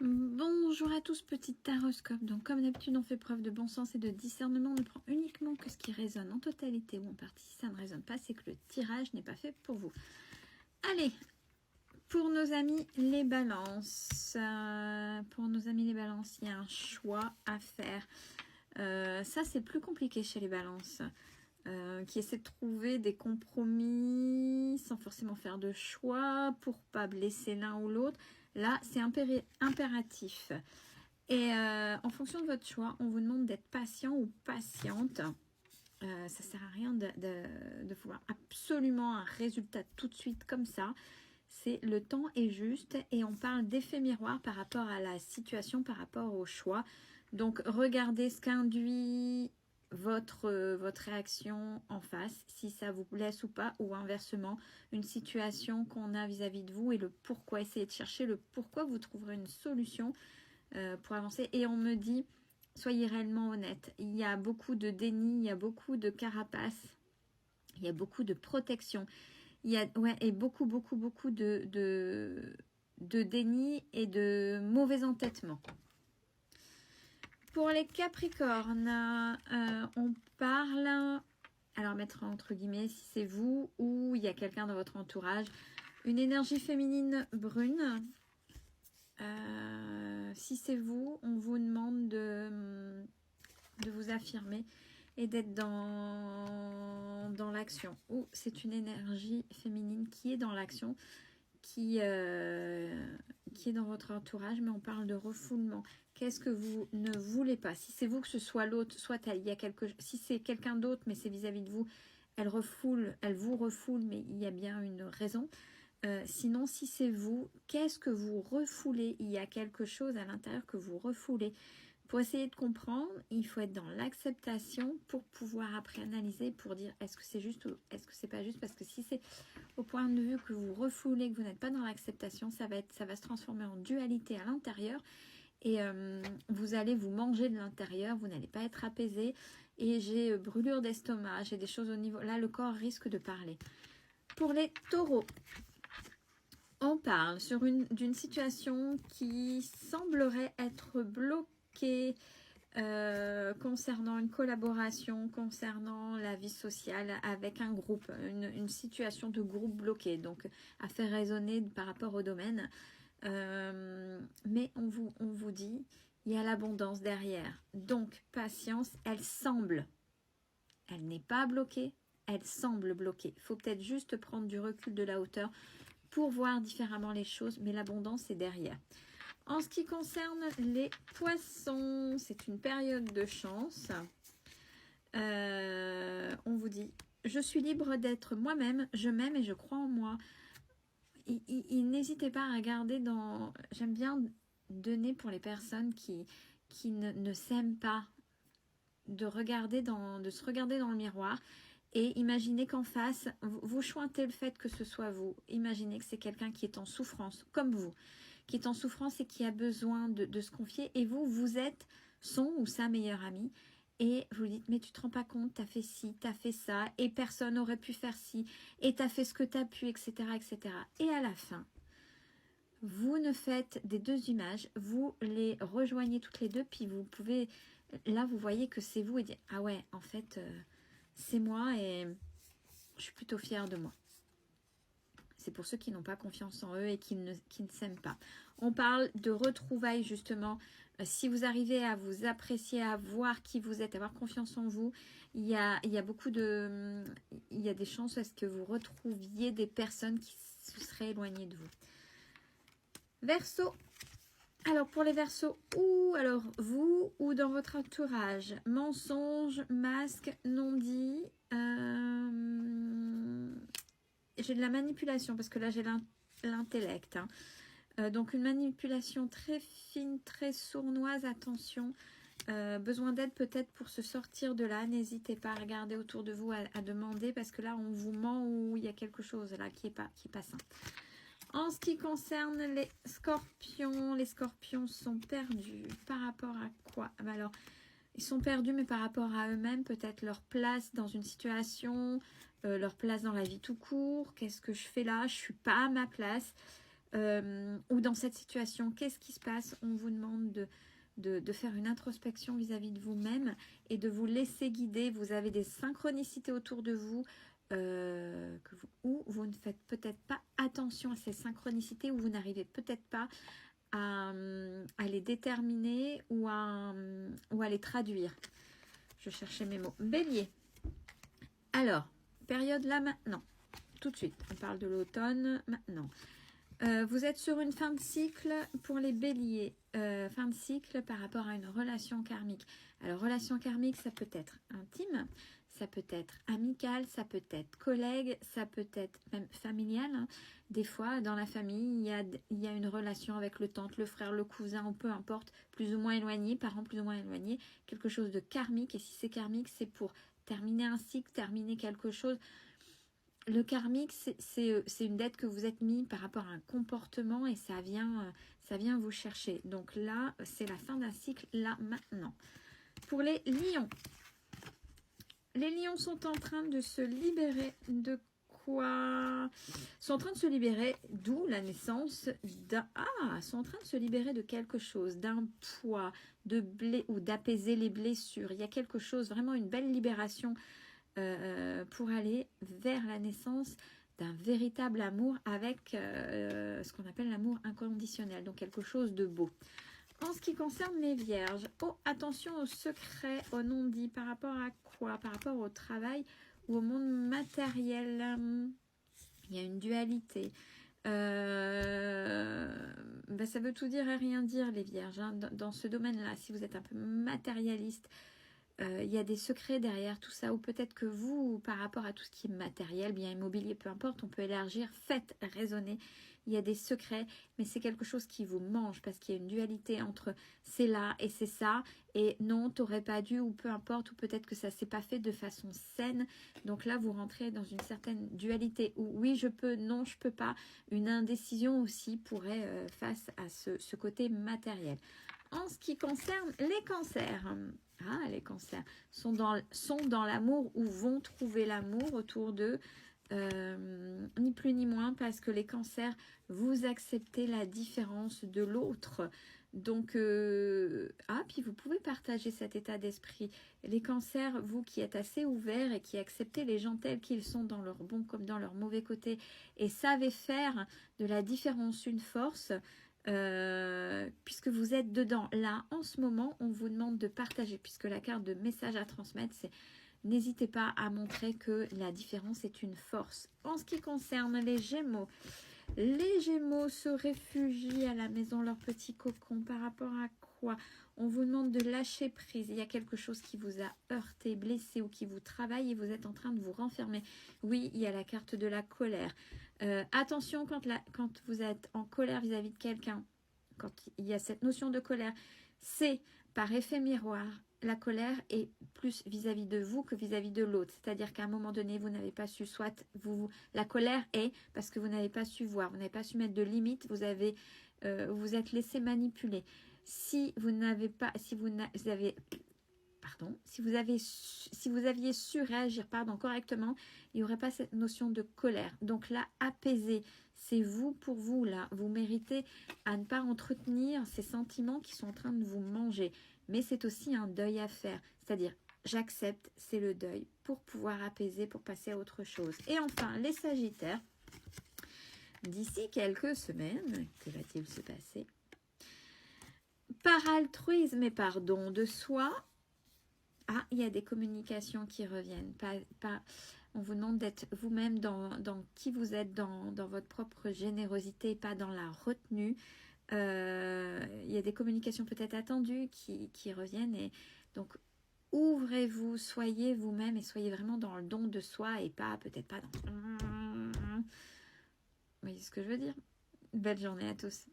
Bonjour à tous, petit taroscope. Donc comme d'habitude on fait preuve de bon sens et de discernement. On ne prend uniquement que ce qui résonne en totalité ou en partie. Si ça ne résonne pas, c'est que le tirage n'est pas fait pour vous. Allez, pour nos amis les balances. Il y a un choix à faire. Ça c'est plus compliqué chez les balances. Qui essaient de trouver des compromis sans forcément faire de choix pour pas blesser l'un ou l'autre. Là, c'est impératif. Et en fonction de votre choix, on vous demande d'être patient ou patiente. Ça sert à rien de vouloir absolument un résultat tout de suite comme ça. C'est le temps est juste et on parle d'effet miroir par rapport à la situation, par rapport au choix. Donc, regardez ce qu'induit votre réaction en face, si ça vous blesse ou pas, ou inversement, une situation qu'on a vis-à-vis de vous et le pourquoi. Essayez de chercher le pourquoi, vous trouverez une solution pour avancer. Et on me dit, soyez réellement honnête. Il y a beaucoup de déni, il y a beaucoup de carapace, il y a beaucoup de protection. Il y a et beaucoup de déni et de mauvais entêtement. Pour les Capricornes, on parle, alors mettre entre guillemets si c'est vous ou il y a quelqu'un dans votre entourage, une énergie féminine brune. Si c'est vous, on vous demande de vous affirmer et d'être dans l'action. Ou c'est une énergie féminine qui est dans l'action, qui est dans votre entourage, mais on parle de refoulement. Qu'est-ce que vous ne voulez pas? Si c'est vous, que ce soit l'autre, soit il y a si c'est quelqu'un d'autre, mais c'est vis-à-vis de vous, elle vous refoule, mais il y a bien une raison. Sinon, si c'est vous, qu'est-ce que vous refoulez? Il y a quelque chose à l'intérieur que vous refoulez. Pour essayer de comprendre, il faut être dans l'acceptation pour pouvoir après analyser, pour dire est-ce que c'est juste ou est-ce que c'est pas juste. Parce que si c'est au point de vue que vous refoulez, que vous n'êtes pas dans l'acceptation, ça va se transformer en dualité à l'intérieur. Et vous allez vous manger de l'intérieur, vous n'allez pas être apaisé. Et j'ai brûlure d'estomac, j'ai des choses au niveau... Là, le corps risque de parler. Pour les taureaux, on parle d'une situation qui semblerait être bloquée concernant une collaboration, concernant la vie sociale avec un groupe, une situation de groupe bloqué, donc à faire résonner par rapport au domaine. Mais on vous dit, il y a l'abondance derrière. Donc, patience, elle n'est pas bloquée, elle semble bloquée. Il faut peut-être juste prendre du recul, de la hauteur pour voir différemment les choses, mais l'abondance est derrière. En ce qui concerne les poissons, c'est une période de chance. On vous dit, je suis libre d'être moi-même, je m'aime et je crois en moi. N'hésitez pas à regarder dans... J'aime bien donner pour les personnes qui ne s'aiment pas, de se regarder dans le miroir et imaginez qu'en face, vous chointez le fait que ce soit vous. Imaginez que c'est quelqu'un qui est en souffrance, comme vous, qui est en souffrance et qui a besoin de se confier. Et vous êtes son ou sa meilleure amie. Et vous lui dites, mais tu te rends pas compte, tu as fait ci, tu as fait ça, et personne n'aurait pu faire ci, et tu as fait ce que tu as pu, etc., etc. Et à la fin, vous ne faites des deux images, vous les rejoignez toutes les deux, puis vous pouvez, là vous voyez que c'est vous, et dire, ah ouais, en fait, c'est moi, et je suis plutôt fière de moi. C'est pour ceux qui n'ont pas confiance en eux et qui ne s'aiment pas. On parle de retrouvailles justement. Si vous arrivez à vous apprécier, à voir qui vous êtes, à avoir confiance en vous, il y a des chances à ce que vous retrouviez des personnes qui se seraient éloignées de vous. Verseau. Alors pour les Verseaux, alors vous ou dans votre entourage, mensonge, masque, non-dit, j'ai de la manipulation parce que là j'ai l'intellect. Donc une manipulation très fine, très sournoise, attention. Besoin d'aide peut-être pour se sortir de là. N'hésitez pas à regarder autour de vous, à demander parce que là on vous ment ou il y a quelque chose là qui est pas sain. En ce qui concerne les scorpions sont perdus. Par rapport à quoi? Alors, ils sont perdus, mais par rapport à eux-mêmes, peut-être leur place dans une situation, leur place dans la vie tout court. Qu'est-ce que je fais là? Je ne suis pas à ma place. ou dans cette situation, qu'est-ce qui se passe? On vous demande de faire une introspection vis-à-vis de vous-même et de vous laisser guider. Vous avez des synchronicités autour de vous, où vous ne faites peut-être pas attention à ces synchronicités, où vous n'arrivez peut-être pas à les déterminer ou à les traduire. Je cherchais mes mots. Bélier. Alors, période là maintenant, tout de suite. On parle de l'automne maintenant. Vous êtes sur une fin de cycle pour les béliers, fin de cycle par rapport à une relation karmique. Alors, relation karmique, ça peut être intime, ça peut être amical, ça peut être collègue, ça peut être même familial. Hein. Des fois, dans la famille, il y a une relation avec le tante, le frère, le cousin, ou peu importe, plus ou moins éloigné, parents plus ou moins éloignés, quelque chose de karmique. Et si c'est karmique, c'est pour terminer un cycle, terminer quelque chose. Le karmique, c'est une dette que vous êtes mis par rapport à un comportement et ça vient vous chercher. Donc là, c'est la fin d'un cycle, là, maintenant. Pour les lions sont en train de se libérer de quoi? Sont en train de se libérer, d'où la naissance d'un... Ah, sont en train de se libérer de quelque chose, d'un poids, de blé ou d'apaiser les blessures. Il y a quelque chose, vraiment une belle libération pour aller vers la naissance d'un véritable amour avec ce qu'on appelle l'amour inconditionnel, donc quelque chose de beau. En ce qui concerne les vierges, oh, attention aux secrets, aux non-dits, par rapport à quoi? Par rapport au travail ou au monde matériel. Il y a une dualité. Ça veut tout dire et rien dire, les vierges. Hein. Dans ce domaine-là, si vous êtes un peu matérialiste, il y a des secrets derrière tout ça, ou peut-être que vous, par rapport à tout ce qui est matériel, bien immobilier, peu importe, on peut élargir, faites raisonner. Il y a des secrets, mais c'est quelque chose qui vous mange, parce qu'il y a une dualité entre c'est là et c'est ça, et non, t'aurais pas dû, ou peu importe, ou peut-être que ça s'est pas fait de façon saine. Donc là, vous rentrez dans une certaine dualité, où oui, je peux, non, je peux pas. Une indécision aussi pourrait face à ce côté matériel. En ce qui concerne les cancers, les cancers sont dans l'amour ou vont trouver l'amour autour d'eux, ni plus ni moins, parce que les cancers, vous acceptez la différence de l'autre. Donc, puis vous pouvez partager cet état d'esprit. Les cancers, vous qui êtes assez ouverts et qui acceptez les gens tels qu'ils sont dans leur bon comme dans leur mauvais côté et savez faire de la différence une force, puisque vous êtes dedans. Là, en ce moment, on vous demande de partager, puisque la carte de message à transmettre, c'est n'hésitez pas à montrer que la différence est une force. En ce qui concerne les Gémeaux se réfugient à la maison, leur petit cocon, par rapport à quoi? On vous demande de lâcher prise. Il y a quelque chose qui vous a heurté, blessé ou qui vous travaille et vous êtes en train de vous renfermer. Oui, il y a la carte de la colère. Attention quand vous êtes en colère vis-à-vis de quelqu'un, quand il y a cette notion de colère, c'est par effet miroir. La colère est plus vis-à-vis de vous que vis-à-vis de l'autre. C'est-à-dire qu'à un moment donné, vous n'avez pas su, la colère est parce que vous n'avez pas su voir, vous n'avez pas su mettre de limites, vous avez vous êtes laissé manipuler. Si vous aviez su réagir correctement, il n'y aurait pas cette notion de colère. Donc là, apaiser, c'est vous pour vous là. Vous méritez à ne pas entretenir ces sentiments qui sont en train de vous manger. Mais c'est aussi un deuil à faire. C'est-à-dire, j'accepte, c'est le deuil pour pouvoir apaiser, pour passer à autre chose. Et enfin, les Sagittaires, d'ici quelques semaines, que va-t-il se passer? Par altruisme et par don de soi, il y a des communications qui reviennent. On vous demande d'être vous-même dans qui vous êtes, dans votre propre générosité, pas dans la retenue. Il y a des communications peut-être attendues qui reviennent. Et donc, ouvrez-vous, soyez vous-même et soyez vraiment dans le don de soi et peut-être pas dans... Vous voyez ce que je veux dire? Belle journée à tous.